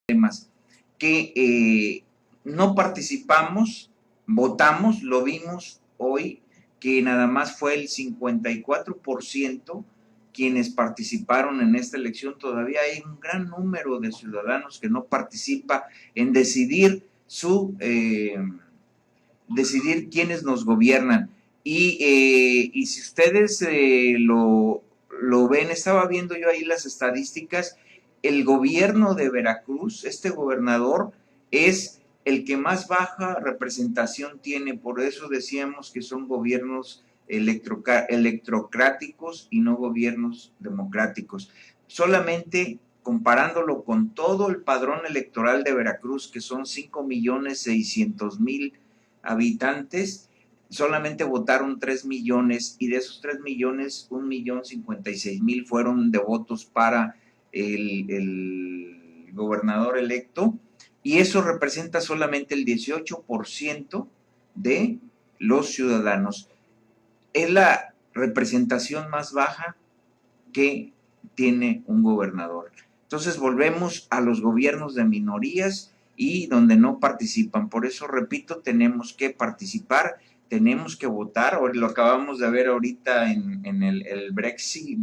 temas que no participamos, votamos, lo vimos hoy, que nada más fue el 54% quienes participaron en esta elección. Todavía hay un gran número de ciudadanos que no participa en decidir decidir quiénes nos gobiernan. Y si ustedes lo ven, estaba viendo yo ahí las estadísticas, el gobierno de Veracruz, este gobernador, es el que más baja representación tiene, por eso decíamos que son gobiernos electrocráticos y no gobiernos democráticos. Solamente comparándolo con todo el padrón electoral de Veracruz, que son 5.600.000 habitantes, solamente votaron 3 millones y de esos 3 millones, 1.056.000 fueron de votos para el gobernador electo, y eso representa solamente el 18% de los ciudadanos. Es la representación más baja que tiene un gobernador. Entonces volvemos a los gobiernos de minorías y donde no participan. Por eso, repito, tenemos que participar, tenemos que votar. Lo acabamos de ver ahorita en el Brexit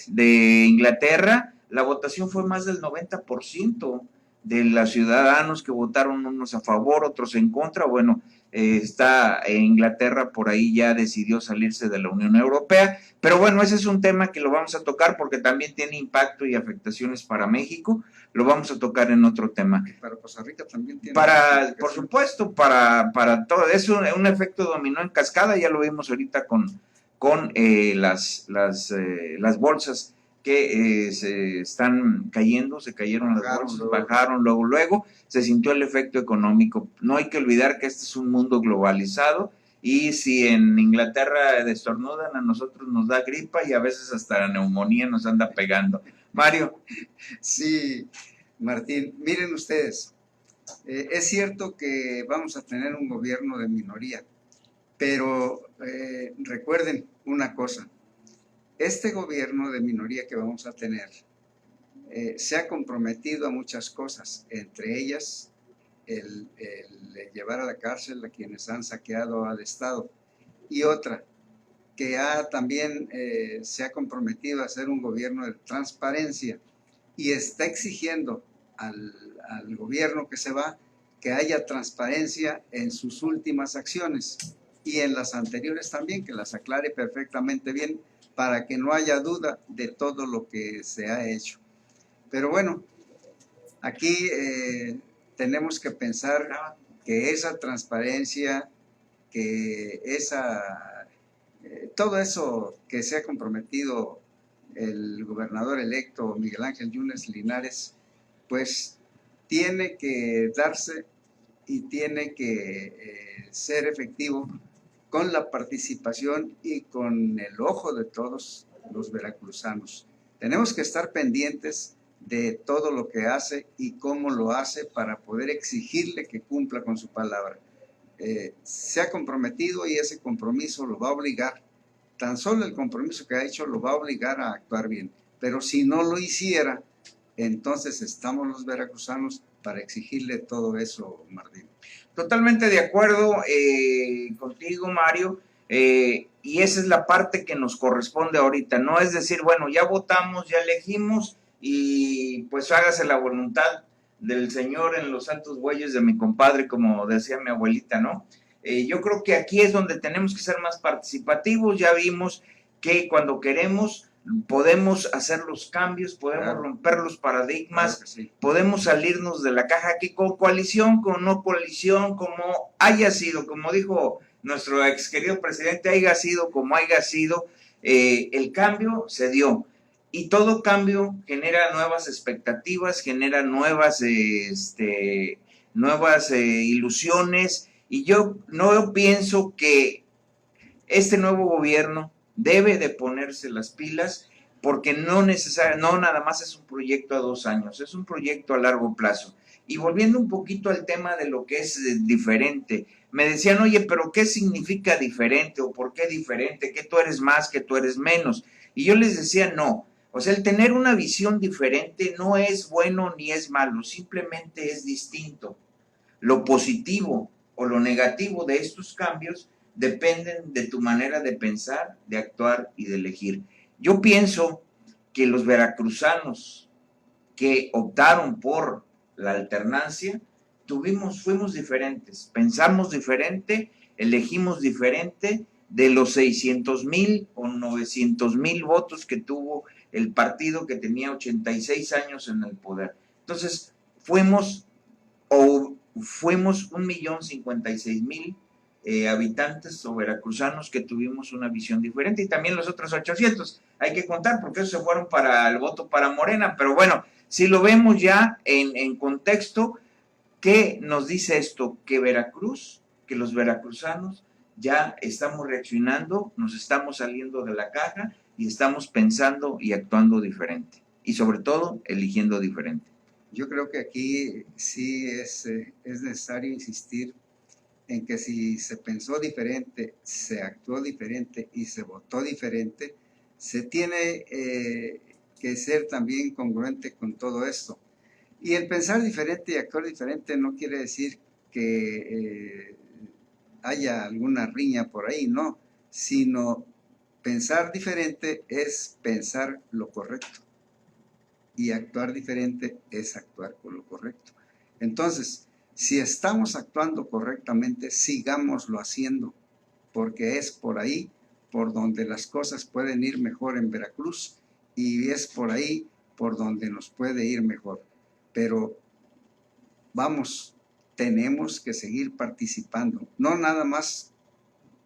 de Inglaterra. La votación fue más del 90% de los ciudadanos que votaron, unos a favor, otros en contra. Bueno, está Inglaterra por ahí ya decidió salirse de la Unión Europea, pero bueno, ese es un tema que lo vamos a tocar porque también tiene impacto y afectaciones para México. Lo vamos a tocar en otro tema. Para Costa Rica también tiene. Por supuesto, para todo eso, un efecto dominó en cascada, ya lo vimos ahorita con las bolsas que se están cayendo, se cayeron las bolsas, bajaron luego, se sintió el efecto económico. No hay que olvidar que este es un mundo globalizado, y si en Inglaterra destornudan, a nosotros nos da gripa y a veces hasta la neumonía nos anda pegando. Mario. Sí, Martín, miren ustedes, es cierto que vamos a tener un gobierno de minoría, pero recuerden una cosa, este gobierno de minoría que vamos a tener se ha comprometido a muchas cosas, entre ellas el llevar a la cárcel a quienes han saqueado al Estado, y otra, que también se ha comprometido a ser un gobierno de transparencia y está exigiendo al gobierno que se va que haya transparencia en sus últimas acciones y en las anteriores también, que las aclare perfectamente bien para que no haya duda de todo lo que se ha hecho. Pero bueno, aquí tenemos que pensar que esa transparencia, que todo eso que se ha comprometido el gobernador electo Miguel Ángel Yunes Linares, pues tiene que darse y tiene que ser efectivo con la participación y con el ojo de todos los veracruzanos. Tenemos que estar pendientes de todo lo que hace y cómo lo hace para poder exigirle que cumpla con su palabra. Se ha comprometido y ese compromiso lo va a obligar, tan solo el compromiso que ha hecho lo va a obligar a actuar bien. Pero si no lo hiciera, entonces estamos los veracruzanos para exigirle todo eso, Martín. Totalmente de acuerdo contigo, Mario, y esa es la parte que nos corresponde ahorita. No es decir, bueno, ya votamos, ya elegimos y pues hágase la voluntad del Señor en los santos bueyes de mi compadre, como decía mi abuelita, ¿no? Yo creo que aquí es donde tenemos que ser más participativos. Ya vimos que cuando queremos podemos hacer los cambios, podemos romper los paradigmas, sí, podemos salirnos de la caja, que con coalición, con no coalición, como haya sido, como dijo nuestro ex querido presidente, haya sido como haya sido, el cambio se dio. Y todo cambio genera nuevas expectativas, genera nuevas ilusiones, y yo no pienso que este nuevo gobierno debe de ponerse las pilas, porque no nada más es un proyecto a 2 años, es un proyecto a largo plazo. Y volviendo un poquito al tema de lo que es diferente, me decían, oye, pero ¿qué significa diferente o por qué diferente? ¿Que tú eres más, que tú eres menos? Y yo les decía, no. O sea, el tener una visión diferente no es bueno ni es malo, simplemente es distinto. Lo positivo o lo negativo de estos cambios dependen de tu manera de pensar, de actuar y de elegir. Yo pienso que los veracruzanos que optaron por la alternancia, fuimos diferentes, pensamos diferente, elegimos diferente de los 600,000 o 900,000 votos que tuvo el partido que tenía 86 años en el poder. Entonces, fuimos 1,056,000 habitantes o veracruzanos que tuvimos una visión diferente, y también los otros 800, hay que contar, porque esos se fueron para el voto para Morena, pero bueno, si lo vemos ya en contexto, ¿qué nos dice esto? Que Veracruz, que los veracruzanos ya estamos reaccionando, nos estamos saliendo de la caja y estamos pensando y actuando diferente, y sobre todo eligiendo diferente. Yo creo que aquí sí es necesario insistir en que si se pensó diferente, se actuó diferente y se votó diferente, se tiene que ser también congruente con todo esto. Y el pensar diferente y actuar diferente no quiere decir que haya alguna riña por ahí, no, sino pensar diferente es pensar lo correcto y actuar diferente es actuar con lo correcto. Entonces, si estamos actuando correctamente, sigámoslo haciendo, porque es por ahí por donde las cosas pueden ir mejor en Veracruz y es por ahí por donde nos puede ir mejor. Pero vamos, tenemos que seguir participando. No nada más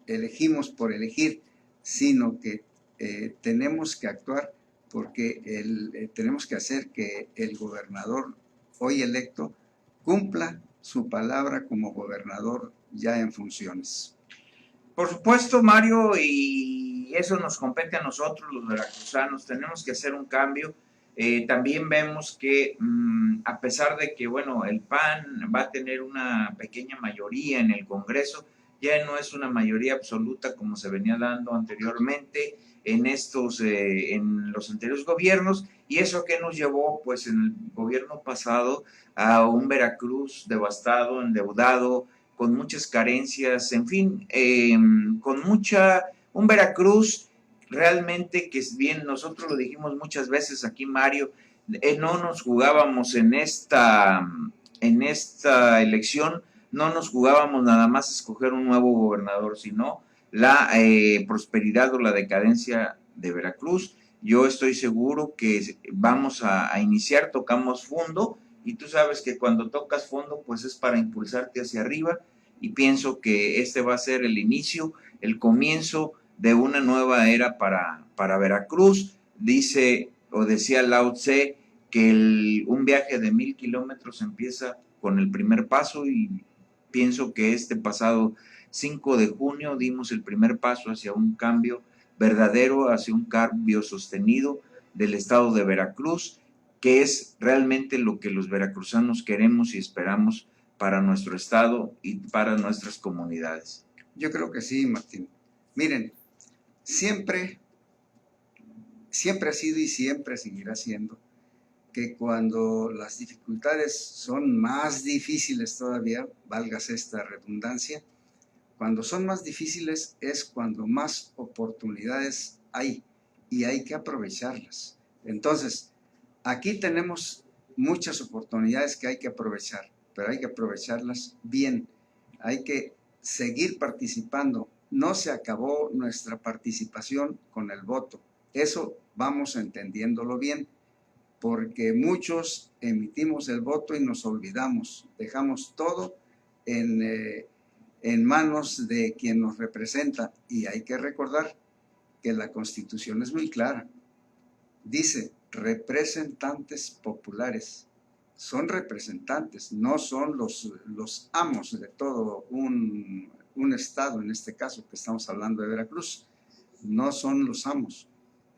elegimos por elegir, sino que tenemos que actuar porque tenemos que hacer que el gobernador hoy electo cumpla su palabra como gobernador ya en funciones. Por supuesto, Mario, y eso nos compete a nosotros, los veracruzanos, tenemos que hacer un cambio. También vemos que a pesar de que, bueno, el PAN va a tener una pequeña mayoría en el Congreso, ya no es una mayoría absoluta como se venía dando anteriormente en los anteriores gobiernos, y eso que nos llevó, pues, en el gobierno pasado a un Veracruz devastado, endeudado, con muchas carencias, en fin, un Veracruz realmente que es bien, nosotros lo dijimos muchas veces aquí, Mario, no nos jugábamos en esta elección, no nos jugábamos nada más escoger un nuevo gobernador, sino la prosperidad o la decadencia de Veracruz. Yo estoy seguro que vamos a iniciar, tocamos fondo, y tú sabes que cuando tocas fondo, pues es para impulsarte hacia arriba, y pienso que este va a ser el inicio, el comienzo de una nueva era para Veracruz. Dice o decía Lao Tse que un viaje de 1,000 kilómetros empieza con el primer paso, y pienso que este pasado 5 de junio dimos el primer paso hacia un cambio verdadero, hacia un cambio sostenido del estado de Veracruz, que es realmente lo que los veracruzanos queremos y esperamos para nuestro estado y para nuestras comunidades. Yo creo que sí, Martín. Miren, siempre ha sido y siempre seguirá siendo que cuando las dificultades son más difíciles todavía, válgase esta redundancia, cuando son más difíciles es cuando más oportunidades hay y hay que aprovecharlas. Entonces, aquí tenemos muchas oportunidades que hay que aprovechar, pero hay que aprovecharlas bien. Hay que seguir participando. No se acabó nuestra participación con el voto. Eso vamos entendiéndolo bien, porque muchos emitimos el voto y nos olvidamos. Dejamos todo en manos de quien nos representa, y hay que recordar que la Constitución es muy clara. Dice representantes populares. Son representantes, no son los amos de todo un estado, en este caso que estamos hablando de Veracruz. No son los amos,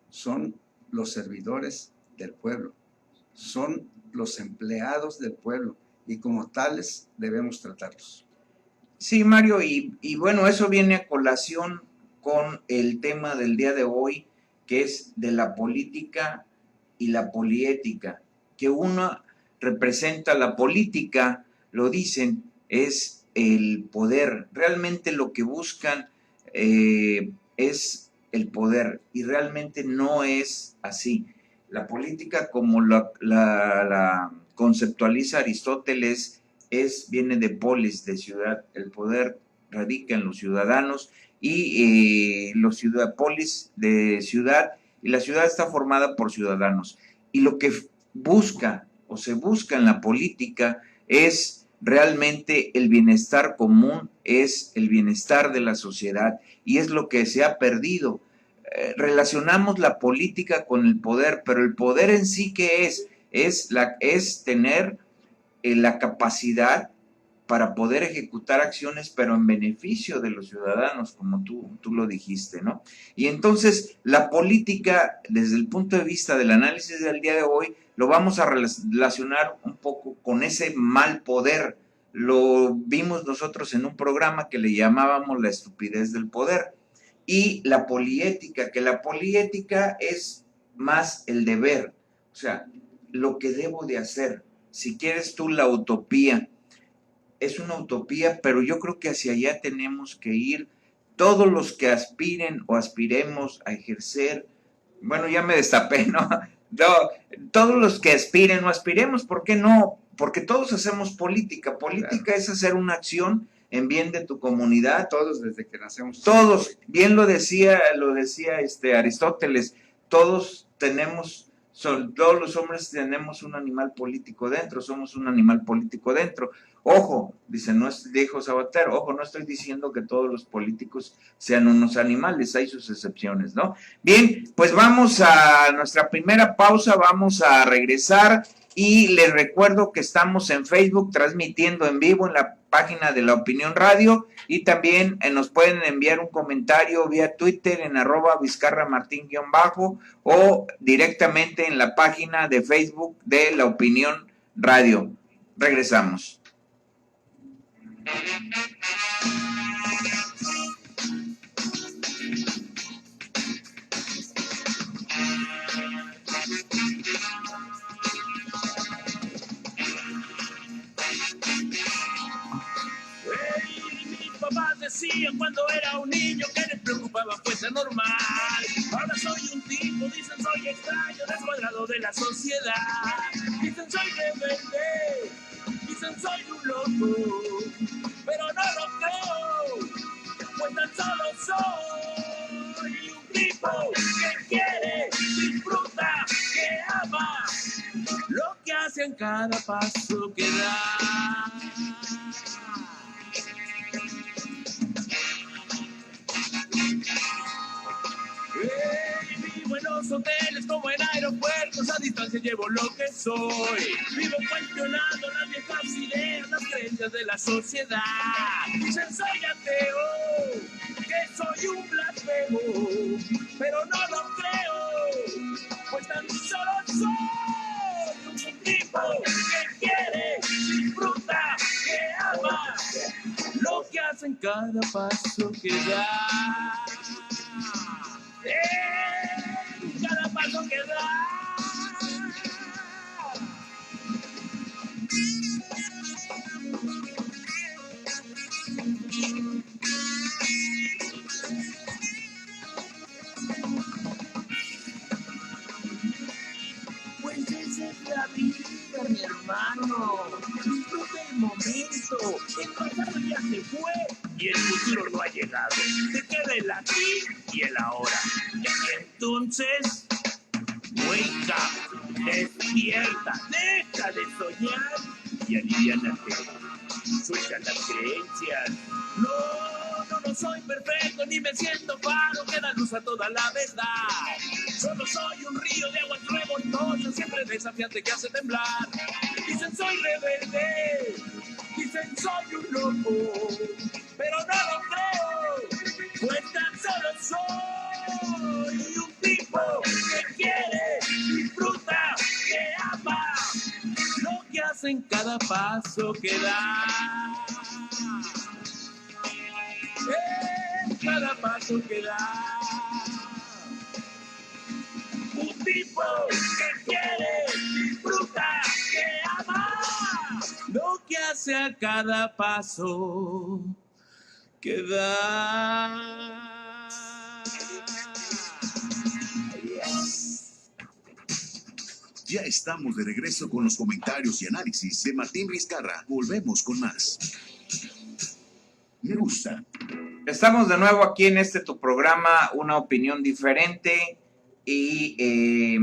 son los servidores del pueblo, son los empleados del pueblo, y como tales debemos tratarlos. Sí, Mario, y bueno, eso viene a colación con el tema del día de hoy, que es de la política y la poliética, que una representa la política, lo dicen, es el poder. Realmente lo que buscan es el poder y realmente no es así. La política, como la conceptualiza Aristóteles, viene de polis, de ciudad. El poder radica en los ciudadanos y polis de ciudad, y la ciudad está formada por ciudadanos. Y lo que busca o se busca en la política es realmente el bienestar común, es el bienestar de la sociedad, y es lo que se ha perdido. Relacionamos la política con el poder, pero el poder en sí, ¿qué es? Es tener la capacidad para poder ejecutar acciones, pero en beneficio de los ciudadanos, como tú lo dijiste, ¿no? Y entonces la política, desde el punto de vista del análisis del día de hoy, lo vamos a relacionar un poco con ese mal poder. Lo vimos nosotros en un programa que le llamábamos la estupidez del poder. Y la poliética, que la poliética es más el deber, o sea, lo que debo de hacer. Si quieres tú, la utopía, es una utopía, pero yo creo que hacia allá tenemos que ir todos los que aspiren o aspiremos a ejercer. Bueno, ya me destapé, ¿no? No, todos los que aspiren o aspiremos, ¿por qué no? Porque todos hacemos política. Política claro. Es hacer una acción en bien de tu comunidad. Todos desde que nacemos. Todos, bien lo decía Aristóteles, todos los hombres tenemos un animal político dentro, somos un animal político dentro. Ojo, dijo Sabater, ojo, no estoy diciendo que todos los políticos sean unos animales, hay sus excepciones, ¿no? Bien, pues vamos a nuestra primera pausa, vamos a regresar y les recuerdo que estamos en Facebook transmitiendo en vivo en la página de La Opinión Radio y también nos pueden enviar un comentario vía Twitter en @vizcarramartin_ o directamente en la página de Facebook de La Opinión Radio. Regresamos. Decían cuando era un niño que les preocupaba fuese normal. Ahora soy un tipo, dicen soy extraño, descuadrado de la sociedad. Dicen soy rebelde, dicen soy un loco, pero no lo creo, pues tan solo soy un tipo que quiere, disfruta, que ama lo que hace en cada paso que da. Vivo en los hoteles como en aeropuertos, a distancia llevo lo que soy. Vivo cuestionando las viejas ideas, las creencias de la sociedad. Dicen soy ateo, que soy un blasfemo, pero no lo creo, pues tan solo soy un tipo que quiere, disfruta, que ama lo que hace en cada paso que da. Cada paso que da. Pues esa es la vida, mi hermano. Disfruta el momento. El pasado ya se fue y el futuro no ha llegado. Te queda el aquí y el ahora. Entonces, wake up, despierta, deja de soñar y aliviánate. Suelta las creencias. No soy perfecto ni me siento faro que da luz a toda la verdad. Solo soy un río de aguas revoltosas, siempre desafiante que hace temblar. Dicen soy rebelde, dicen soy un loco, pero no lo creo, pues tan solo soy un tipo que quiere, disfruta, que ama lo que hace en cada paso que da. En cada paso que da. Un tipo que quiere, disfruta, que ama, lo que hace a cada paso que da. Ya estamos de regreso con los comentarios y análisis de Martín Vizcarra. Volvemos con más. Me gusta. Estamos de nuevo aquí en tu programa, Una Opinión Diferente, y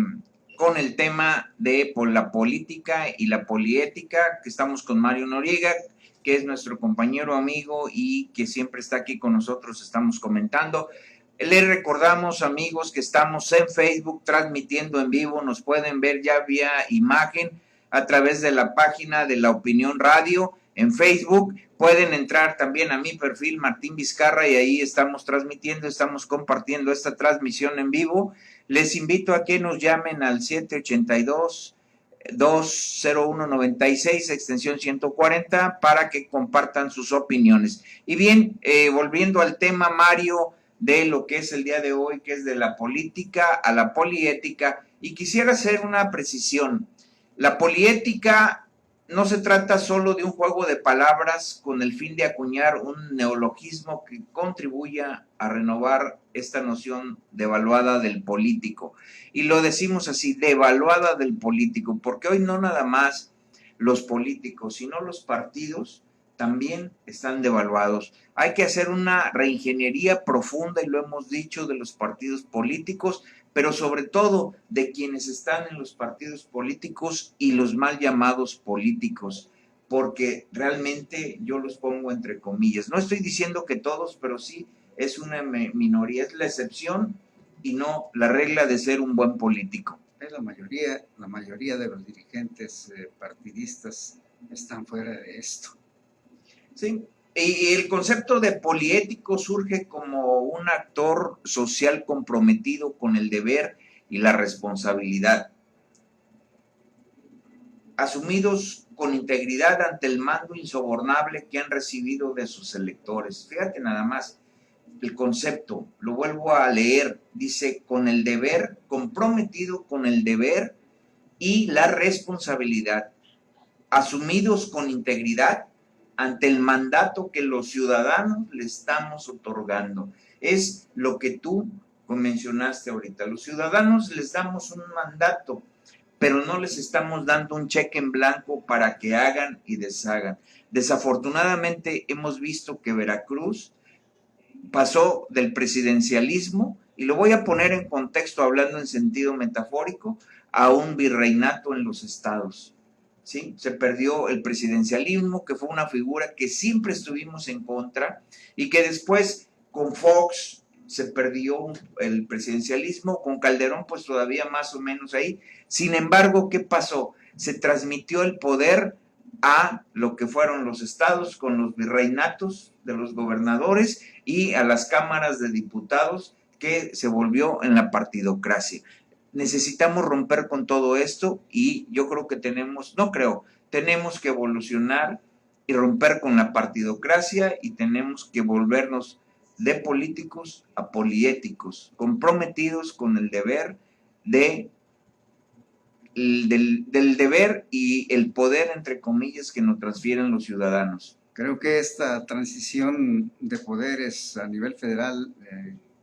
con el tema de la política y la poliética, que estamos con Mario Noriega, que es nuestro compañero, amigo, y que siempre está aquí con nosotros, estamos comentando. Les recordamos, amigos, que estamos en Facebook transmitiendo en vivo, nos pueden ver ya vía imagen a través de la página de La Opinión Radio en Facebook. Pueden entrar también a mi perfil Martín Vizcarra y ahí estamos transmitiendo, estamos compartiendo esta transmisión en vivo. Les invito a que nos llamen al 782-201-96, extensión 140, para que compartan sus opiniones. Y bien, volviendo al tema, Mario, de lo que es el día de hoy, que es de la política a la poliética, y quisiera hacer una precisión. La poliética no se trata solo de un juego de palabras con el fin de acuñar un neologismo que contribuya a renovar esta noción devaluada del político. Y lo decimos así, devaluada del político, porque hoy no nada más los políticos, sino los partidos también están devaluados. Hay que hacer una reingeniería profunda, y lo hemos dicho, de los partidos políticos, pero sobre todo de quienes están en los partidos políticos y los mal llamados políticos, porque realmente yo los pongo entre comillas. No estoy diciendo que todos, pero sí es una minoría, es la excepción y no la regla de ser un buen político. La mayoría de los dirigentes partidistas están fuera de esto. Sí, y el concepto de poliético surge como un actor social comprometido con el deber y la responsabilidad, asumidos con integridad ante el mando insobornable que han recibido de sus electores. Fíjate nada más, el concepto, lo vuelvo a leer, dice con el deber, comprometido con el deber y la responsabilidad, asumidos con integridad ante el mandato que los ciudadanos le estamos otorgando. Es lo que tú mencionaste ahorita. Los ciudadanos les damos un mandato, pero no les estamos dando un cheque en blanco para que hagan y deshagan. Desafortunadamente hemos visto que Veracruz pasó del presidencialismo, y lo voy a poner en contexto hablando en sentido metafórico, a un virreinato en los estados. ¿Sí? Se perdió el presidencialismo, que fue una figura que siempre estuvimos en contra, y que después con Fox se perdió el presidencialismo, con Calderón pues todavía más o menos ahí. Sin embargo, ¿qué pasó? Se transmitió el poder a lo que fueron los estados con los virreinatos de los gobernadores y a las cámaras de diputados, que se volvió en la partidocracia. Necesitamos romper con todo esto, y yo creo que tenemos que evolucionar y romper con la partidocracia, y tenemos que volvernos de políticos a poliéticos, comprometidos con el deber del deber y el poder, entre comillas, que nos transfieren los ciudadanos. Creo que esta transición de poderes a nivel federal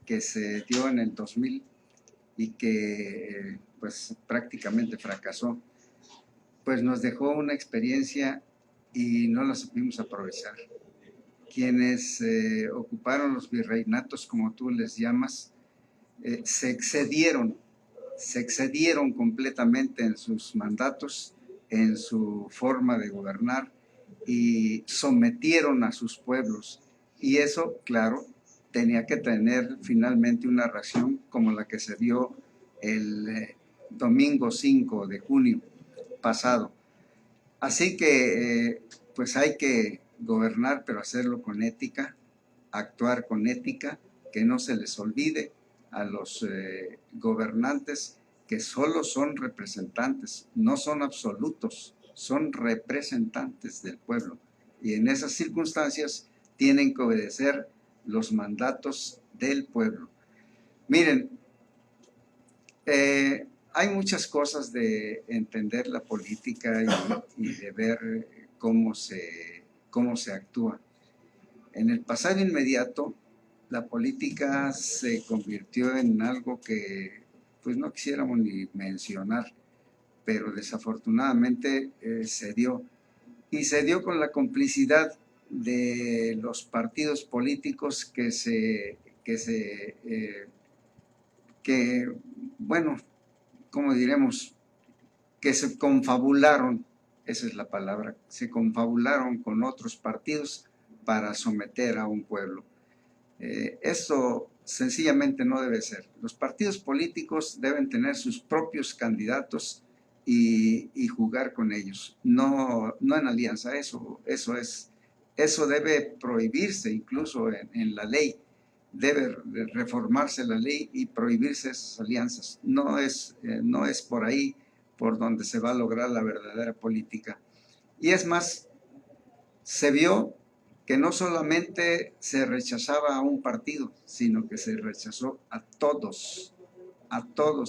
que se dio en el 2000 y que pues prácticamente fracasó, pues nos dejó una experiencia y no la supimos aprovechar. Quienes ocuparon los virreinatos, como tú les llamas, se excedieron completamente en sus mandatos, en su forma de gobernar, y sometieron a sus pueblos. Y eso, claro, tenía que tener finalmente una reacción como la que se dio el domingo 5 de junio pasado. Así que pues hay que gobernar, pero hacerlo con ética, actuar con ética, que no se les olvide a los gobernantes que solo son representantes, no son absolutos, son representantes del pueblo. Y en esas circunstancias tienen que obedecer los mandatos del pueblo. Miren, hay muchas cosas de entender la política y de ver cómo se actúa. En el pasado inmediato, la política se convirtió en algo que pues no quisiéramos ni mencionar, pero desafortunadamente se dio. Y se dio con la complicidad de los partidos políticos bueno, ¿cómo diremos? Que se confabularon, esa es la palabra, se confabularon con otros partidos para someter a un pueblo. Esto sencillamente no debe ser. Los partidos políticos deben tener sus propios candidatos y jugar con ellos, no en alianza. Eso debe prohibirse incluso en la ley. Debe reformarse la ley y prohibirse esas alianzas. No es por ahí por donde se va a lograr la verdadera política. Y es más, se vio que no solamente se rechazaba a un partido, sino que se rechazó a todos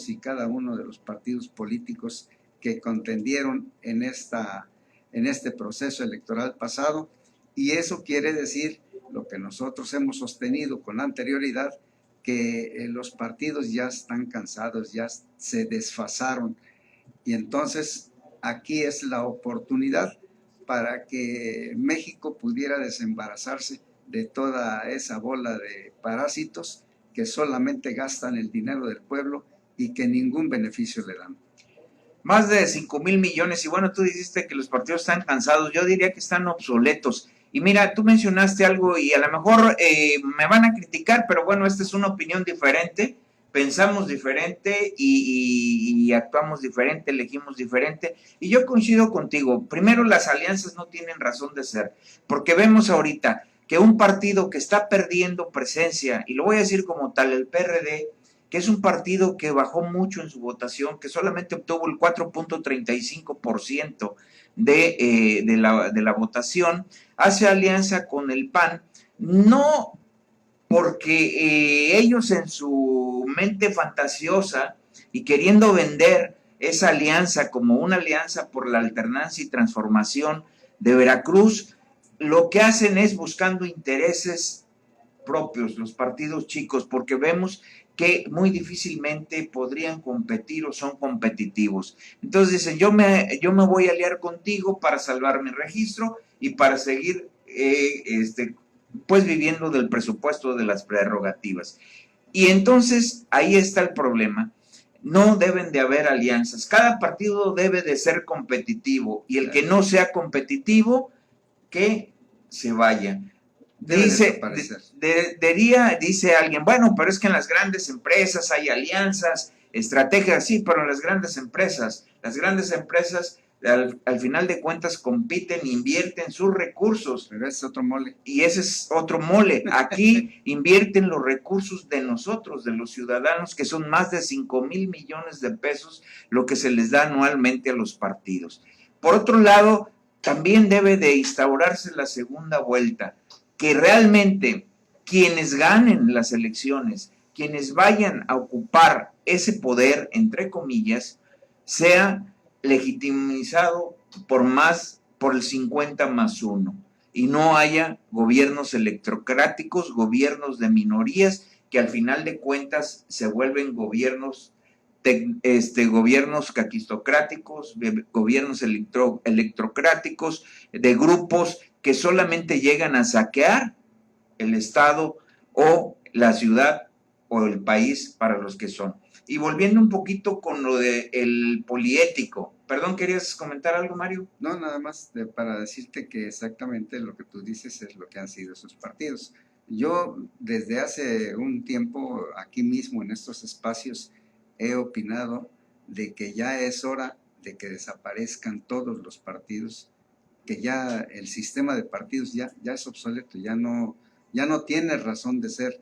y cada uno de los partidos políticos que contendieron en este proceso electoral pasado. Y eso quiere decir lo que nosotros hemos sostenido con anterioridad, que los partidos ya están cansados, ya se desfasaron. Y entonces aquí es la oportunidad para que México pudiera desembarazarse de toda esa bola de parásitos que solamente gastan el dinero del pueblo y que ningún beneficio le dan. Más de 5,000 millones, y bueno, tú dijiste que los partidos están cansados, yo diría que están obsoletos. Y mira, tú mencionaste algo y a lo mejor me van a criticar, pero bueno, esta es una opinión diferente, pensamos diferente y actuamos diferente, elegimos diferente. Y yo coincido contigo, primero las alianzas no tienen razón de ser, porque vemos ahorita que un partido que está perdiendo presencia, y lo voy a decir como tal, el PRD, que es un partido que bajó mucho en su votación, que solamente obtuvo el 4.35% de la votación, hace alianza con el PAN, no porque ellos en su mente fantasiosa y queriendo vender esa alianza como una alianza por la alternancia y transformación de Veracruz, lo que hacen es buscando intereses propios, los partidos chicos, porque vemos que muy difícilmente podrían competir o son competitivos. Entonces dicen, yo me voy a aliar contigo para salvar mi registro y para seguir pues viviendo del presupuesto de las prerrogativas. Y entonces ahí está el problema. No deben de haber alianzas. Cada partido debe de ser competitivo y el que no sea competitivo, que se vaya. Dice alguien, bueno, pero es que en las grandes empresas hay alianzas, estrategias, sí, pero en las grandes empresas al final de cuentas compiten, invierten sus recursos. Pero ese es otro mole. Y ese es otro mole. Aquí invierten los recursos de nosotros, de los ciudadanos, que son más de 5,000 millones de pesos lo que se les da anualmente a los partidos. Por otro lado, también debe de instaurarse la segunda vuelta, que realmente quienes ganen las elecciones, quienes vayan a ocupar ese poder, entre comillas, sea legitimizado por el 50+1 y no haya gobiernos electrocráticos, gobiernos de minorías que al final de cuentas se vuelven gobiernos caquistocráticos, gobiernos electrocráticos, de grupos que solamente llegan a saquear el Estado o la ciudad o el país para los que son. Y volviendo un poquito con lo del poliético, perdón, ¿querías comentar algo, Mario? No, nada más para decirte que exactamente lo que tú dices es lo que han sido esos partidos. Yo desde hace un tiempo aquí mismo en estos espacios he opinado de que ya es hora de que desaparezcan todos los partidos, que ya el sistema de partidos ya es obsoleto, ya no tiene razón de ser.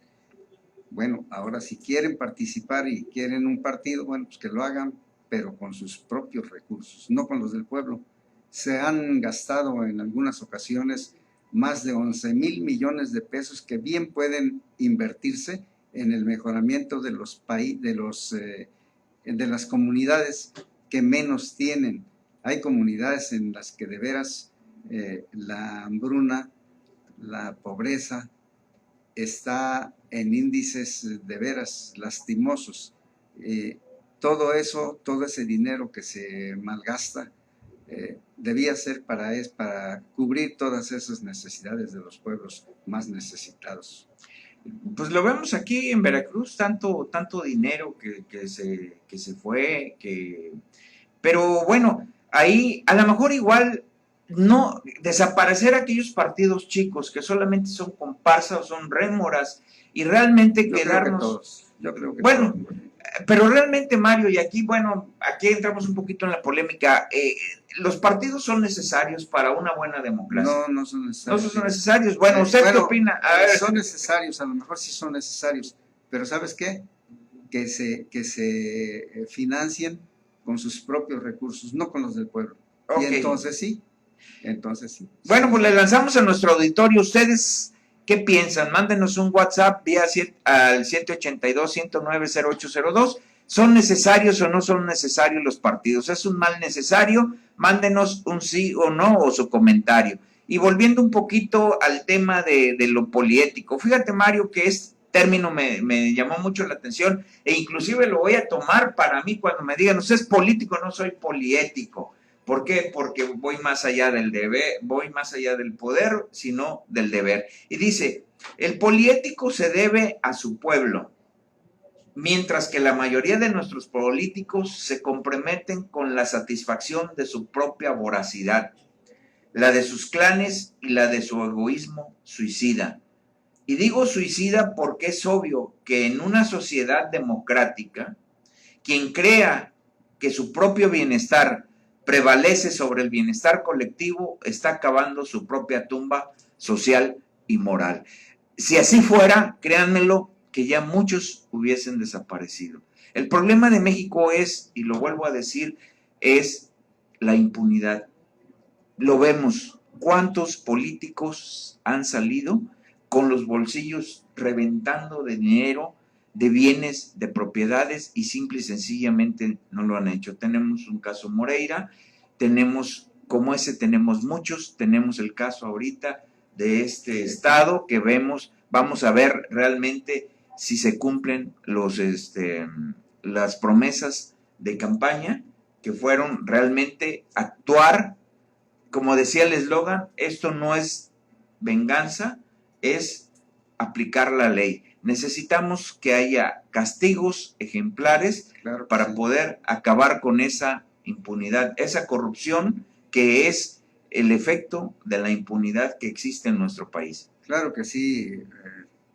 Bueno, ahora si quieren participar y quieren un partido, bueno, pues que lo hagan, pero con sus propios recursos, no con los del pueblo. Se han gastado en algunas ocasiones más de 11,000 millones de pesos que bien pueden invertirse en el mejoramiento de los de las comunidades que menos tienen. Hay comunidades en las que de veras la hambruna, la pobreza está en índices de veras lastimosos. Todo eso, todo ese dinero que se malgasta, debía ser para cubrir todas esas necesidades de los pueblos más necesitados. Pues lo vemos aquí en Veracruz, tanto dinero que se fue, pero bueno, ahí a lo mejor igual no desaparecer aquellos partidos chicos que solamente son comparsas o son rémoras y realmente quedarnos. Yo creo que bueno, todos. Pero realmente, Mario, y aquí, bueno, aquí entramos un poquito en la polémica, los partidos son necesarios para una buena democracia. No son necesarios. No son necesarios. Bueno, ¿usted qué opina? A ver. Son necesarios, a lo mejor sí son necesarios, pero ¿sabes qué? Que se financien con sus propios recursos, no con los del pueblo. Okay. Y entonces sí. Bueno, pues le lanzamos a nuestro auditorio. ¿Ustedes qué piensan? Mándenos un WhatsApp vía al 782-109-0802. ¿Son necesarios o no son necesarios los partidos? ¿Es un mal necesario? Mándenos un sí o no o su comentario. Y volviendo un poquito al tema de lo poliético. Fíjate, Mario, que este término me llamó mucho la atención e inclusive lo voy a tomar para mí cuando me digan, usted es político, no soy poliético. ¿Por qué? Porque voy más allá del deber, voy más allá del poder, sino del deber. Y dice, el poliético se debe a su pueblo, mientras que la mayoría de nuestros políticos se comprometen con la satisfacción de su propia voracidad, la de sus clanes y la de su egoísmo suicida. Y digo suicida porque es obvio que en una sociedad democrática, quien crea que su propio bienestar prevalece sobre el bienestar colectivo, está acabando su propia tumba social y moral. Si así fuera, créanmelo, que ya muchos hubiesen desaparecido. El problema de México es, y lo vuelvo a decir, es la impunidad. Lo vemos, ¿cuántos políticos han salido con los bolsillos reventando de dinero, de bienes, de propiedades y simple y sencillamente no lo han hecho? Tenemos un caso Moreira, tenemos como ese, tenemos muchos, tenemos el caso ahorita de este estado que vamos a ver realmente si se cumplen las promesas de campaña que fueron realmente actuar, como decía el eslogan, esto no es venganza, es aplicar la ley. Necesitamos que haya castigos ejemplares para poder acabar con esa impunidad, esa corrupción que es el efecto de la impunidad que existe en nuestro país. Claro que sí,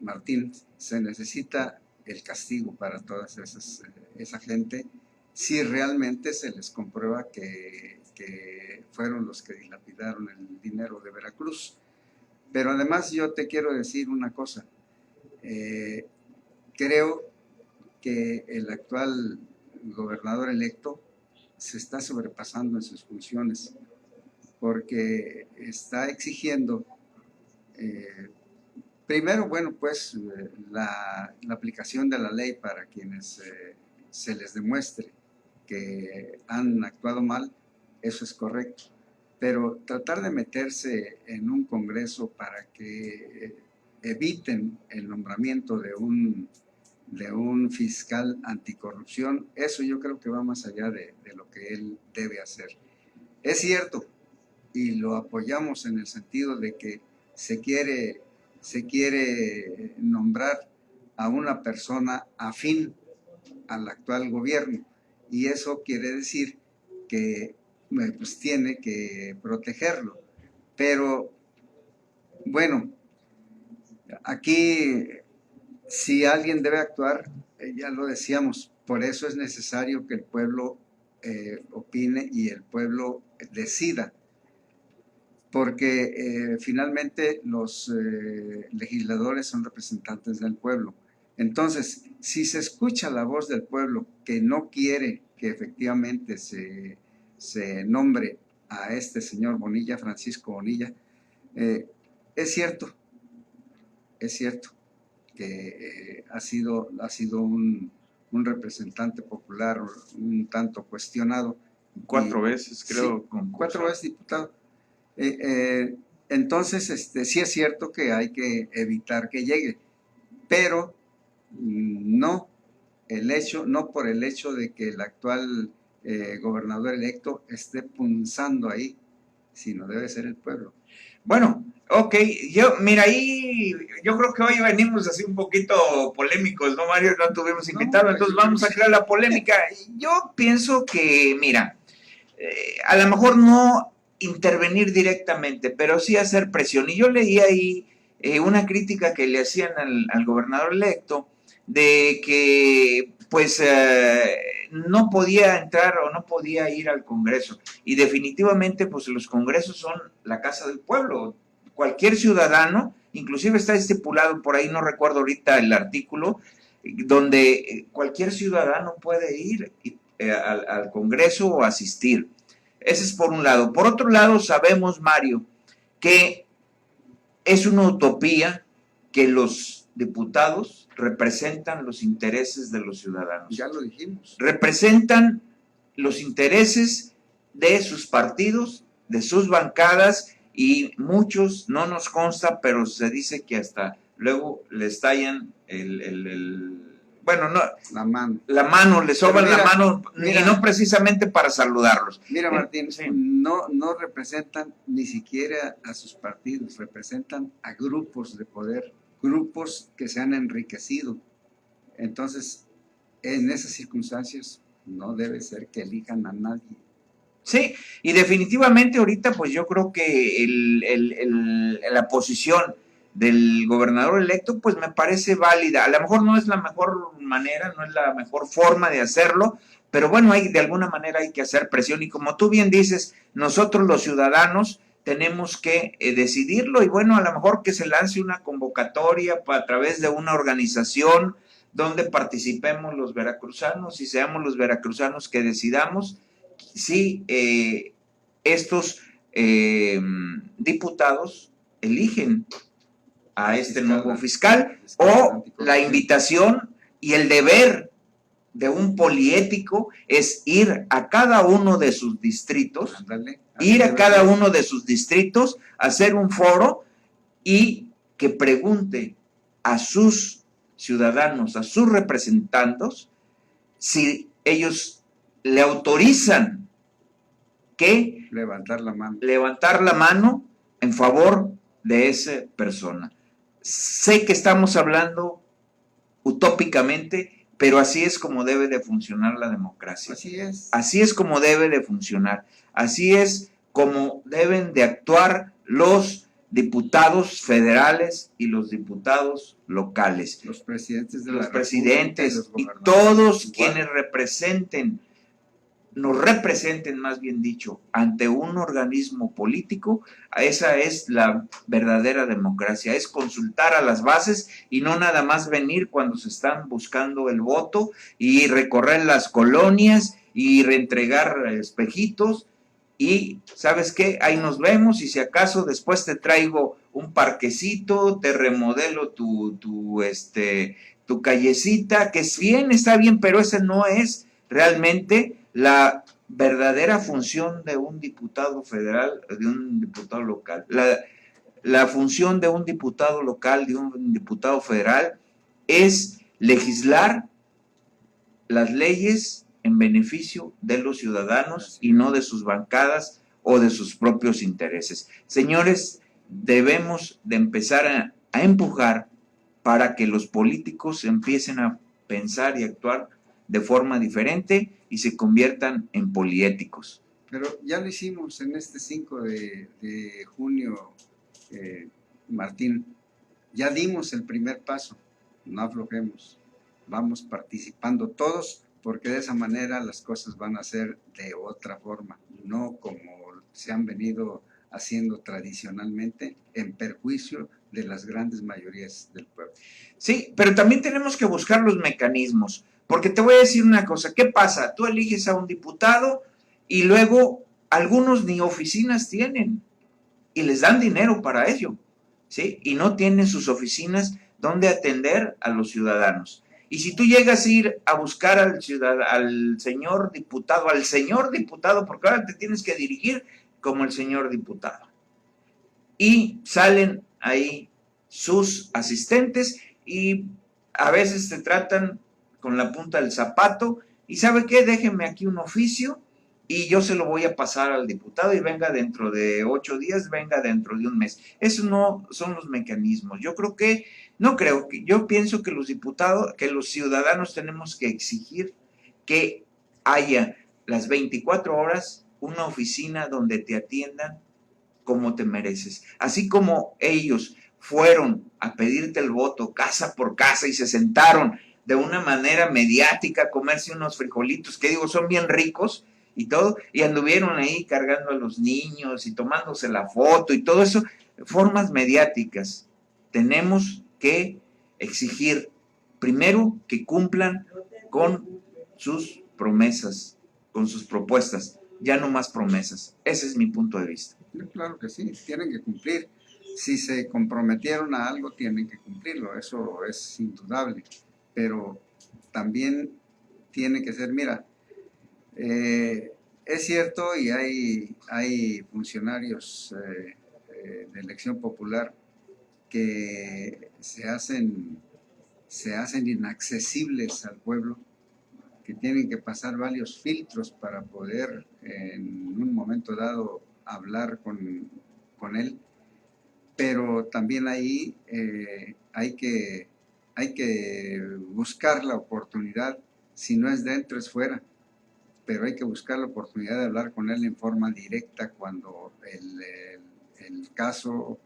Martín, se necesita el castigo para toda esa gente si realmente se les comprueba que fueron los que dilapidaron el dinero de Veracruz. Pero además yo te quiero decir una cosa, creo que el actual gobernador electo se está sobrepasando en sus funciones porque está exigiendo primero, bueno, pues la aplicación de la ley para quienes se les demuestre que han actuado mal, eso es correcto, pero tratar de meterse en un congreso para que eviten el nombramiento de un fiscal anticorrupción, eso yo creo que va más allá de lo que él debe hacer. Es cierto, y lo apoyamos en el sentido de que se quiere nombrar a una persona afín al actual gobierno, y eso quiere decir que pues tiene que protegerlo. Pero bueno, aquí si alguien debe actuar, ya lo decíamos, por eso es necesario que el pueblo opine y el pueblo decida, porque finalmente los legisladores son representantes del pueblo. Entonces, si se escucha la voz del pueblo que no quiere que efectivamente se nombre a este señor Bonilla, Francisco Bonilla, es cierto que ha sido un un representante popular un tanto cuestionado. 4 veces, creo. Sí, 4 veces diputado. Entonces, sí es cierto que hay que evitar que llegue, pero no por el hecho de que el actual gobernador electo esté punzando ahí, sino debe ser el pueblo. Bueno, ok, mira, ahí yo creo que hoy venimos así un poquito polémicos, ¿no, Mario? No tuvimos invitado, No, entonces vamos a crear la polémica. Yo pienso que, mira, a lo mejor no intervenir directamente, pero sí hacer presión. Y yo leí ahí una crítica que le hacían al gobernador electo de que pues no podía entrar o no podía ir al Congreso. Y definitivamente pues los congresos son la casa del pueblo. Cualquier ciudadano, inclusive está estipulado por ahí, no recuerdo ahorita el artículo, donde cualquier ciudadano puede ir al Congreso o asistir. Ese es por un lado. Por otro lado, sabemos, Mario, que es una utopía que los diputados representan los intereses de los ciudadanos. Ya lo dijimos. Representan los intereses de sus partidos, de sus bancadas, y muchos, no nos consta, pero se dice que hasta luego les tallan bueno, no, la mano, le soban la mano, y no precisamente para saludarlos. Mira, Martín, sí. no representan ni siquiera a sus partidos, representan a grupos de poder, grupos que se han enriquecido. Entonces, en esas circunstancias, no debe ser que elijan a nadie. Sí, y definitivamente ahorita pues yo creo que la posición del gobernador electo pues me parece válida. A lo mejor no es la mejor manera, no es la mejor forma de hacerlo, pero bueno, de alguna manera hay que hacer presión, y como tú bien dices, nosotros los ciudadanos tenemos que decidirlo, y bueno, a lo mejor que se lance una convocatoria a través de una organización donde participemos los veracruzanos y seamos los veracruzanos que decidamos si estos diputados eligen a este nuevo fiscal, o la invitación y el deber de un poliético es ir a cada uno de sus distritos, hacer un foro y que pregunte a sus ciudadanos, a sus representantes, si ellos le autorizan que levantar la mano en favor de esa persona. Sé que estamos hablando utópicamente, pero así es como debe de funcionar la democracia. Así es. Así es como debe de funcionar. Así es como deben de actuar los diputados federales y los diputados locales. Los presidentes de los presidentes y todos quienes nos representen más bien dicho, ante un organismo político. Esa es la verdadera democracia, es consultar a las bases y no nada más venir cuando se están buscando el voto y recorrer las colonias y reentregar espejitos y ¿sabes qué? Ahí nos vemos, y si acaso después te traigo un parquecito, te remodelo tu callecita, que es bien, está bien, pero esa no es realmente la verdadera función de un diputado federal, de un diputado local. La función de un diputado local, de un diputado federal, es legislar las leyes en beneficio de los ciudadanos y no de sus bancadas o de sus propios intereses. Señores, debemos de empezar a empujar para que los políticos empiecen a pensar y actuar de forma diferente y se conviertan en poliéticos. Pero ya lo hicimos en este 5 de junio, Martín. Ya dimos el primer paso, no aflojemos, vamos participando todos, porque de esa manera las cosas van a ser de otra forma, no como se han venido haciendo tradicionalmente, en perjuicio de las grandes mayorías del pueblo. Sí, pero también tenemos que buscar los mecanismos, porque te voy a decir una cosa, ¿qué pasa? Tú eliges a un diputado y luego algunos ni oficinas tienen y les dan dinero para ello, ¿sí? Y no tienen sus oficinas donde atender a los ciudadanos. Y si tú llegas a ir a buscar al señor diputado, porque ahora te tienes que dirigir como el señor diputado. Y salen ahí sus asistentes y a veces te tratan con la punta del zapato y ¿sabe qué? Déjenme aquí un oficio y yo se lo voy a pasar al diputado y venga dentro de 8 días, venga dentro de un mes. Eso no son los mecanismos. Yo pienso que los diputados, que los ciudadanos tenemos que exigir que haya las 24 horas una oficina donde te atiendan como te mereces. Así como ellos fueron a pedirte el voto casa por casa y se sentaron de una manera mediática a comerse unos frijolitos, que digo, son bien ricos y todo, y anduvieron ahí cargando a los niños y tomándose la foto y todo eso, formas mediáticas. Tenemos que exigir, primero, que cumplan con sus promesas, con sus propuestas, ya no más promesas. Ese es mi punto de vista. Claro que sí, tienen que cumplir. Si se comprometieron a algo, tienen que cumplirlo, eso es indudable. Pero también tiene que ser, mira, es cierto y hay funcionarios de elección popular que se hacen inaccesibles al pueblo, que tienen que pasar varios filtros para poder en un momento dado hablar con él, pero también ahí hay que buscar la oportunidad, si no es dentro es fuera, pero hay que buscar la oportunidad de hablar con él en forma directa cuando el caso,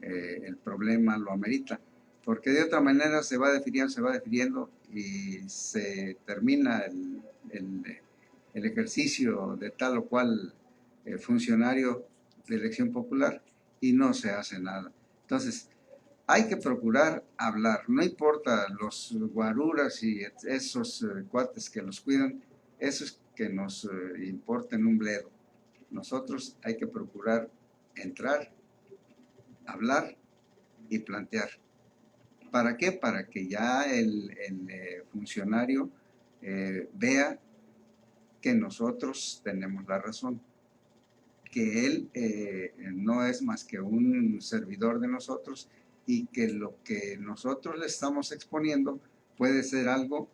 el problema lo amerita, porque de otra manera se va definiendo y se termina el ejercicio de tal o cual funcionario de elección popular y no se hace nada. Entonces, hay que procurar hablar, no importa los guaruras y esos cuates que los cuidan, esos que nos importen un bledo. Nosotros hay que procurar entrar, hablar y plantear. ¿Para qué? Para que ya el funcionario vea que nosotros tenemos la razón, que él no es más que un servidor de nosotros y que lo que nosotros le estamos exponiendo puede ser algo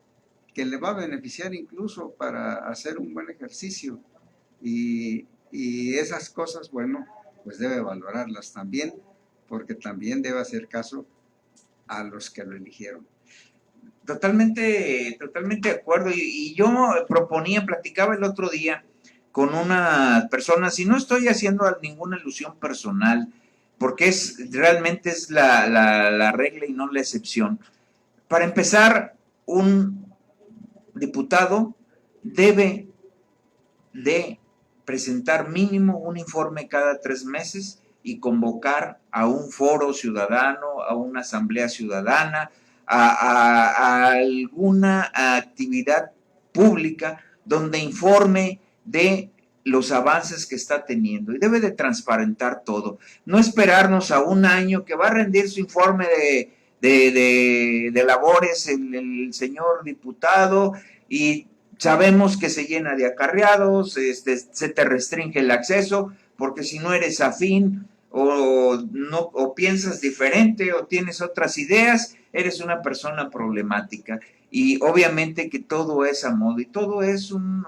que le va a beneficiar incluso para hacer un buen ejercicio. Y esas cosas, bueno, pues debe valorarlas también, porque también debe hacer caso a los que lo eligieron. Totalmente de acuerdo. Y yo platicaba el otro día con una persona, si no estoy haciendo ninguna alusión personal, porque realmente es la regla y no la excepción. Para empezar, un diputado debe de presentar mínimo un informe cada 3 meses y convocar a un foro ciudadano, a una asamblea ciudadana, a alguna actividad pública donde informe de los avances que está teniendo y debe de transparentar todo, no esperarnos a un año que va a rendir su informe de labores el señor diputado y sabemos que se llena de acarreados, se te restringe el acceso porque si no eres afín o piensas diferente o tienes otras ideas, eres una persona problemática. Y obviamente que todo es a modo y todo es un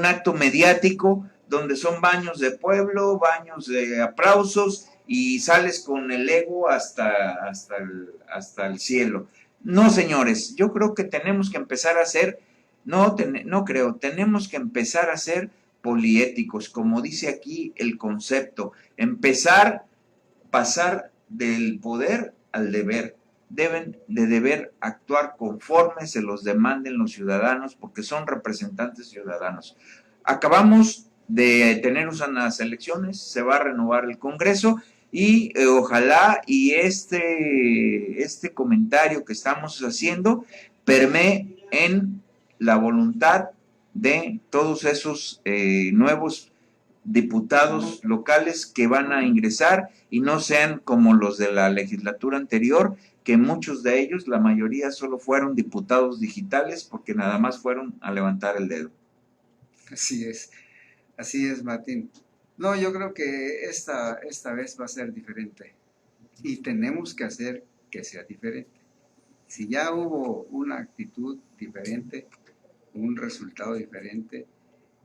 acto mediático donde son baños de pueblo, baños de aplausos y sales con el ego hasta el cielo. No, señores, yo creo que tenemos que empezar a ser, tenemos que empezar a ser poliéticos, como dice aquí el concepto, pasar del poder al deber. Deben de deber actuar conforme se los demanden los ciudadanos, porque son representantes ciudadanos. Acabamos de tener unas elecciones, se va a renovar el Congreso y ojalá y este comentario que estamos haciendo permee en la voluntad de todos esos nuevos diputados locales que van a ingresar y no sean como los de la legislatura anterior, que muchos de ellos, la mayoría, solo fueron diputados digitales porque nada más fueron a levantar el dedo. Así es, Martín. No, yo creo que esta vez va a ser diferente y tenemos que hacer que sea diferente. Si ya hubo una actitud diferente, un resultado diferente,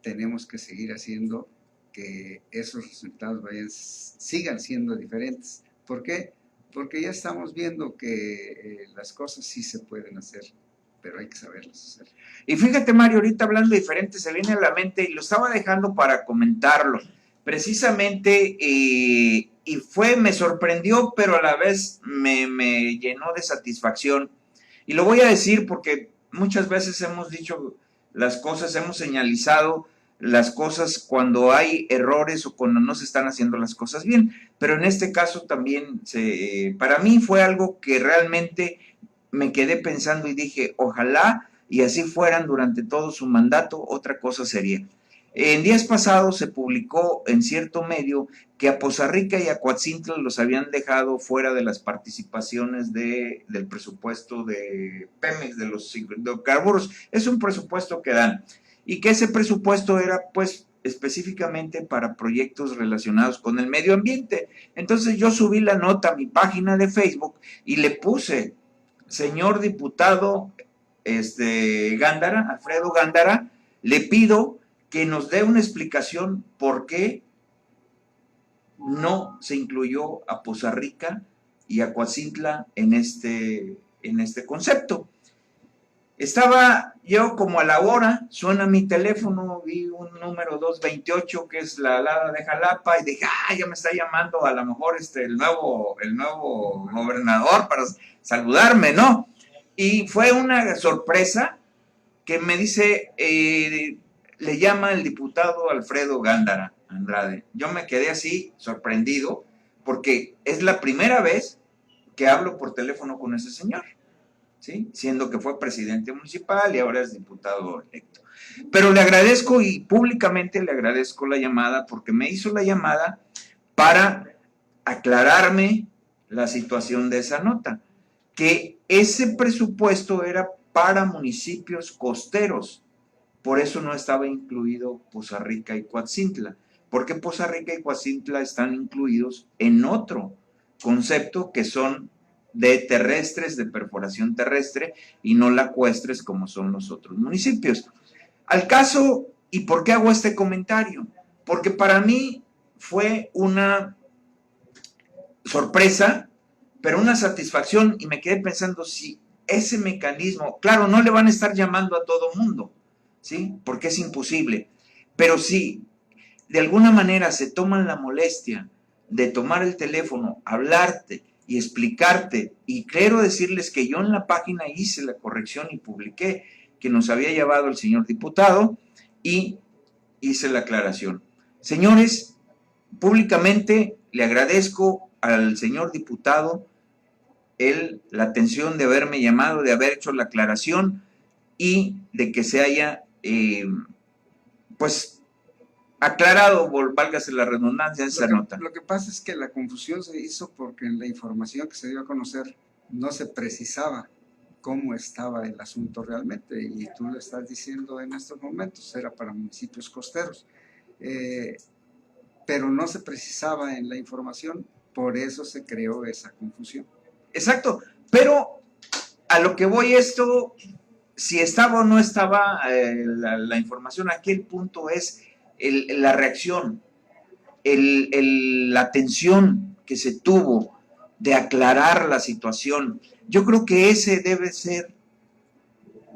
tenemos que seguir haciendo que esos resultados sigan siendo diferentes. ¿Por qué? Porque ya estamos viendo que las cosas sí se pueden hacer, pero hay que saberlas hacer. Y fíjate, Mario, ahorita hablando diferente, se viene a la mente, y lo estaba dejando para comentarlo, precisamente, y me sorprendió, pero a la vez me llenó de satisfacción. Y lo voy a decir porque muchas veces hemos dicho las cosas, hemos señalizado las cosas cuando hay errores o cuando no se están haciendo las cosas bien, pero en este caso también para mí fue algo que realmente me quedé pensando y dije, ojalá y así fueran durante todo su mandato, otra cosa sería. En días pasados se publicó en cierto medio que a Poza Rica y a Coatzintla los habían dejado fuera de las participaciones del presupuesto de Pemex, de los hidrocarburos. Es un presupuesto que dan. Y que ese presupuesto era, pues, específicamente para proyectos relacionados con el medio ambiente. Entonces yo subí la nota a mi página de Facebook y le puse, señor diputado Gándara, Alfredo Gándara, le pido que nos dé una explicación por qué no se incluyó a Poza Rica y a Coatzintla en este concepto. Estaba yo como a la hora, suena mi teléfono, vi un número 228 que es la alada de Jalapa y dije, ya me está llamando a lo mejor el nuevo gobernador para saludarme, ¿no? Y fue una sorpresa que me dice, le llama el diputado Alfredo Gándara Andrade. Yo me quedé así sorprendido porque es la primera vez que hablo por teléfono con ese señor, ¿sí? Siendo que fue presidente municipal y ahora es diputado electo. Pero le agradezco y públicamente le agradezco la llamada porque me hizo la llamada para aclararme la situación de esa nota, que ese presupuesto era para municipios costeros, por eso no estaba incluido Poza Rica y Coatzintla, porque Poza Rica y Coatzintla están incluidos en otro concepto que son de terrestres, de perforación terrestre, y no lacuestres como son los otros municipios. Al caso, ¿y por qué hago este comentario? Porque para mí fue una sorpresa, pero una satisfacción, y me quedé pensando si ese mecanismo, claro, no le van a estar llamando a todo mundo, ¿sí? Porque es imposible, pero si de alguna manera se toman la molestia de tomar el teléfono, hablarte y explicarte, y quiero decirles que yo en la página hice la corrección y publiqué que nos había llevado el señor diputado y hice la aclaración. Señores, públicamente le agradezco al señor diputado la atención de haberme llamado, de haber hecho la aclaración y de que se haya, pues, aclarado, válgase la redundancia, esa nota. Lo que pasa es que la confusión se hizo porque en la información que se dio a conocer no se precisaba cómo estaba el asunto realmente, y tú lo estás diciendo en estos momentos, era para municipios costeros, pero no se precisaba en la información, por eso se creó esa confusión. Exacto, pero a lo que voy esto, si estaba o no estaba la información, aquí el punto es la reacción, la atención que se tuvo de aclarar la situación. Yo creo que ese debe ser,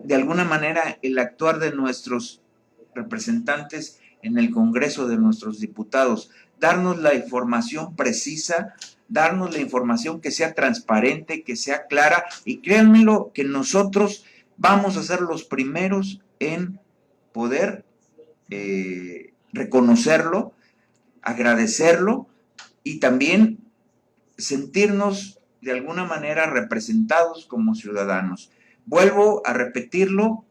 de alguna manera, el actuar de nuestros representantes en el Congreso, de nuestros diputados, darnos la información precisa, darnos la información que sea transparente, que sea clara, y créanmelo que nosotros vamos a ser los primeros en poder reconocerlo, agradecerlo y también sentirnos de alguna manera representados como ciudadanos. Vuelvo a repetirlo,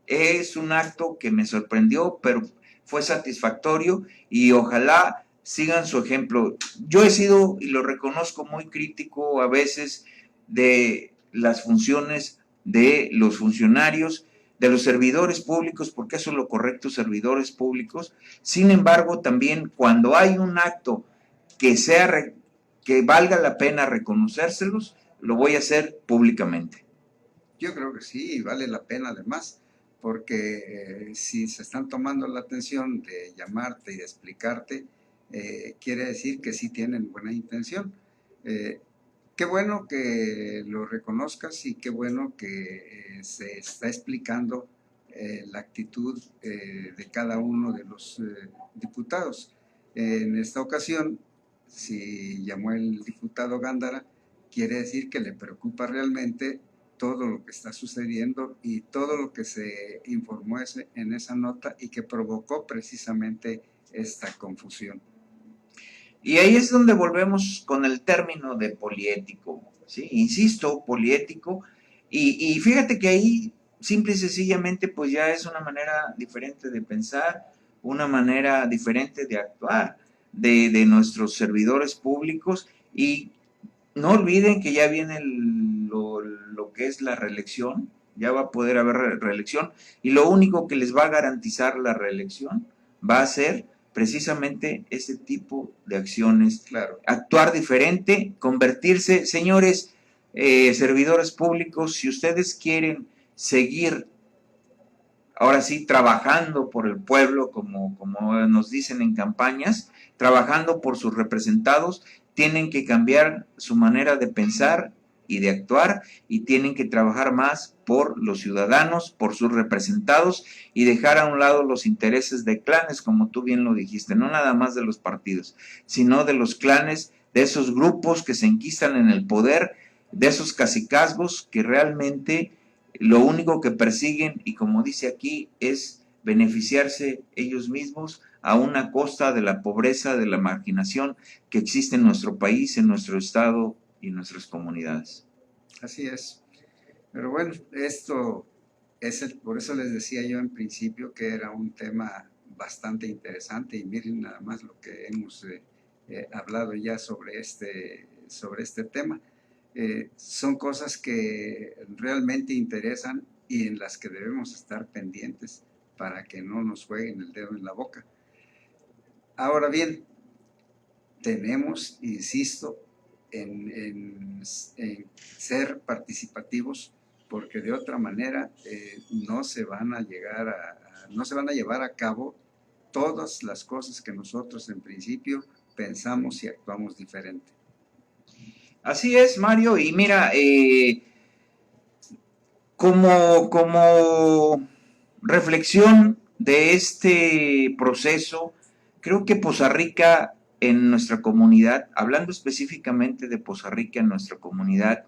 es un acto que me sorprendió, pero fue satisfactorio y ojalá sigan su ejemplo. Yo he sido, y lo reconozco, muy crítico a veces de las funciones de los funcionarios, de los servidores públicos, porque eso es lo correcto, servidores públicos. Sin embargo, también cuando hay un acto que que valga la pena reconocérselos, lo voy a hacer públicamente. Yo creo que sí, y vale la pena además, porque si se están tomando la atención de llamarte y de explicarte, quiere decir que sí tienen buena intención. Qué bueno que lo reconozcas y qué bueno que se está explicando la actitud de cada uno de los diputados. En esta ocasión, si llamó el diputado Gándara, quiere decir que le preocupa realmente todo lo que está sucediendo y todo lo que se informó en esa nota y que provocó precisamente esta confusión. Y ahí es donde volvemos con el término de poliético, ¿sí? Insisto, poliético, y fíjate que ahí simple y sencillamente pues ya es una manera diferente de pensar, una manera diferente de actuar de nuestros servidores públicos, y no olviden que ya viene lo que es la reelección, ya va a poder haber reelección, y lo único que les va a garantizar la reelección va a ser precisamente ese tipo de acciones. Claro. Actuar diferente, convertirse, señores servidores públicos, si ustedes quieren seguir ahora sí trabajando por el pueblo, como nos dicen en campañas, trabajando por sus representados, tienen que cambiar su manera de pensar y de actuar, y tienen que trabajar más por los ciudadanos, por sus representados, y dejar a un lado los intereses de clanes, como tú bien lo dijiste, no nada más de los partidos, sino de los clanes, de esos grupos que se enquistan en el poder, de esos cacicazgos que realmente lo único que persiguen, y como dice aquí, es beneficiarse ellos mismos a una costa de la pobreza, de la marginación que existe en nuestro país, en nuestro estado y en nuestras comunidades. Así es. Pero bueno, esto es por eso les decía yo en principio que era un tema bastante interesante, y miren nada más lo que hemos hablado ya sobre este tema. Son cosas que realmente interesan y en las que debemos estar pendientes para que no nos jueguen el dedo en la boca. Ahora bien, tenemos, insisto, en ser participativos, porque de otra manera no se van a llevar a cabo todas las cosas que nosotros en principio pensamos y actuamos diferente. Así es, Mario, y mira, como reflexión de este proceso, creo que Poza Rica en nuestra comunidad, hablando específicamente de Poza Rica en nuestra comunidad,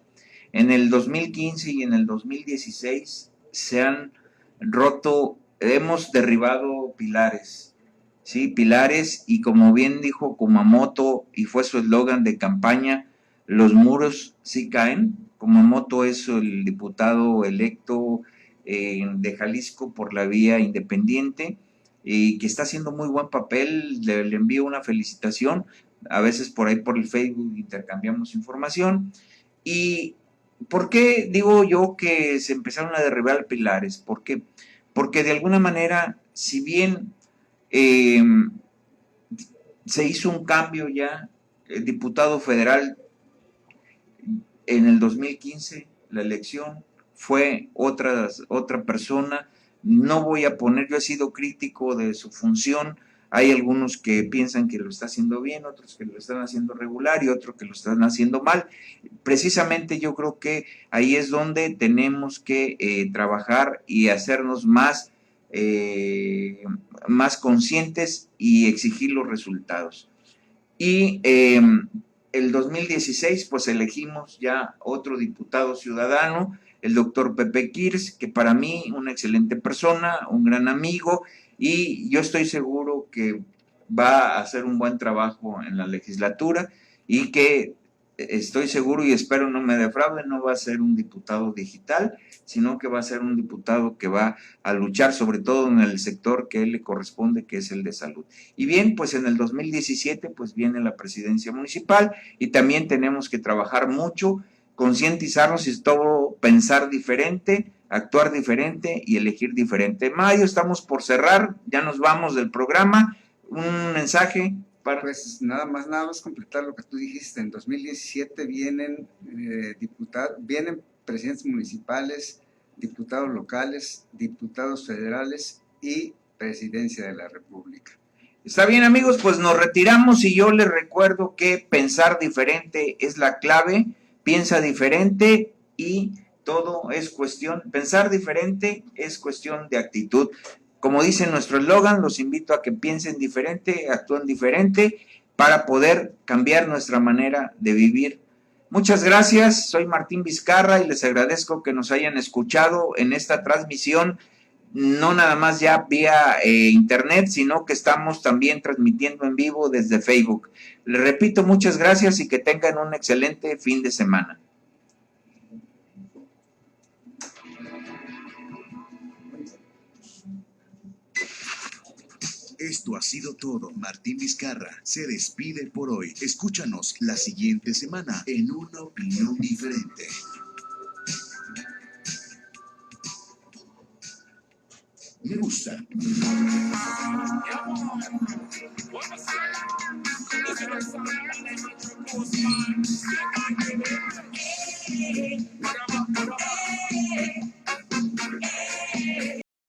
en el 2015 y en el 2016 se han hemos derribado pilares, ¿sí? Pilares, y como bien dijo Kumamoto, y fue su eslogan de campaña, los muros sí caen. Kumamoto es el diputado electo de Jalisco por la vía independiente, y que está haciendo muy buen papel. Le envío una felicitación. A veces por ahí por el Facebook intercambiamos información. ¿Y por qué digo yo que se empezaron a derribar pilares? ¿Por qué? Porque de alguna manera, si bien se hizo un cambio ya, el diputado federal en el 2015, la elección fue otra persona. No voy a poner, yo he sido crítico de su función. Hay algunos que piensan que lo está haciendo bien, otros que lo están haciendo regular y otros que lo están haciendo mal. Precisamente yo creo que ahí es donde tenemos que trabajar y hacernos más conscientes y exigir los resultados. Y el 2016 pues elegimos ya otro diputado ciudadano, el doctor Pepe Kirs, que para mí una excelente persona, un gran amigo, y yo estoy seguro que va a hacer un buen trabajo en la legislatura, y que estoy seguro y espero no me defraude, no va a ser un diputado digital, sino que va a ser un diputado que va a luchar sobre todo en el sector que él le corresponde, que es el de salud. Y bien, pues en el 2017 pues viene la presidencia municipal y también tenemos que trabajar mucho, concientizarnos y todo pensar diferente, actuar diferente y elegir diferente. Mayo, estamos por cerrar, ya nos vamos del programa, un mensaje para... Pues nada más completar lo que tú dijiste. En 2017 vienen vienen presidentes municipales, diputados locales, diputados federales y presidencia de la República. Está bien, amigos, pues nos retiramos y yo les recuerdo que pensar diferente es la clave. Piensa diferente y todo es cuestión, pensar diferente es cuestión de actitud. Como dice nuestro eslogan, los invito a que piensen diferente, actúen diferente para poder cambiar nuestra manera de vivir. Muchas gracias, soy Martín Vizcarra y les agradezco que nos hayan escuchado en esta transmisión, no nada más ya vía internet, sino que estamos también transmitiendo en vivo desde Facebook. Les repito, muchas gracias y que tengan un excelente fin de semana. Esto ha sido todo. Martín Vizcarra se despide por hoy. Escúchanos la siguiente semana en Una Opinión Diferente. Me gusta.